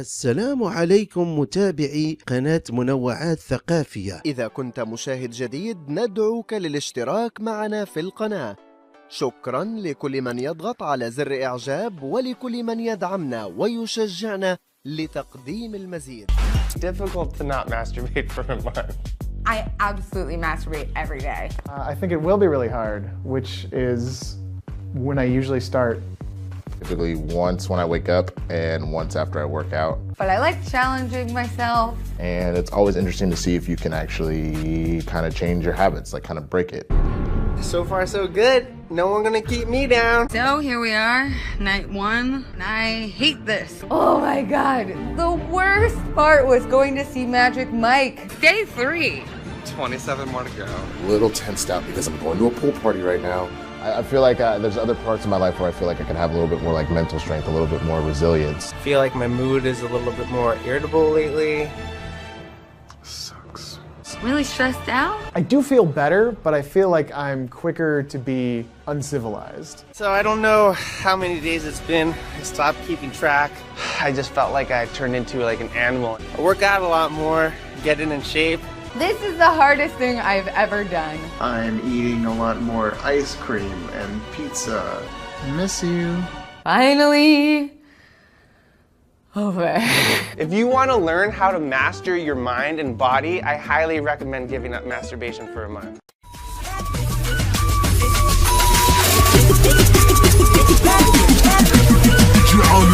السلام عليكم متابعي قناة منوعات ثقافية. إذا كنت مشاهد جديد ندعوك للاشتراك معنا في القناة. شكرا لكل من يضغط على زر إعجاب ولكل من يدعمنا ويشجعنا لتقديم المزيد. Difficult to not masturbate for a month. I absolutely masturbate every day. I think it will be really hard, which is when I usually start. Typically once when I wake up and once after I work out. But I like challenging myself. And it's always interesting to see if you can actually kind of change your habits, like kind of break it. So far so good. No one gonna keep me down. So here we are, night one, and I hate this. Oh my God. The worst part was going to see Magic Mike. Day 3. 27 more to go. A little tensed out because I'm going to a pool party right now. I feel like there's other parts of my life where I feel like I can have a little bit more like mental strength, a little bit more resilience. I feel like my mood is a little bit more irritable lately. Sucks. Really stressed out? I do feel better, but I feel like I'm quicker to be uncivilized. So I don't know how many days it's been. I stopped keeping track. I just felt like I turned into like an animal. I work out a lot more, getting in shape. This is the hardest thing I've ever done. I'm eating a lot more ice cream and pizza. Miss you. Finally over. If you want to learn how to master your mind and body, I highly recommend giving up masturbation for a month. You're on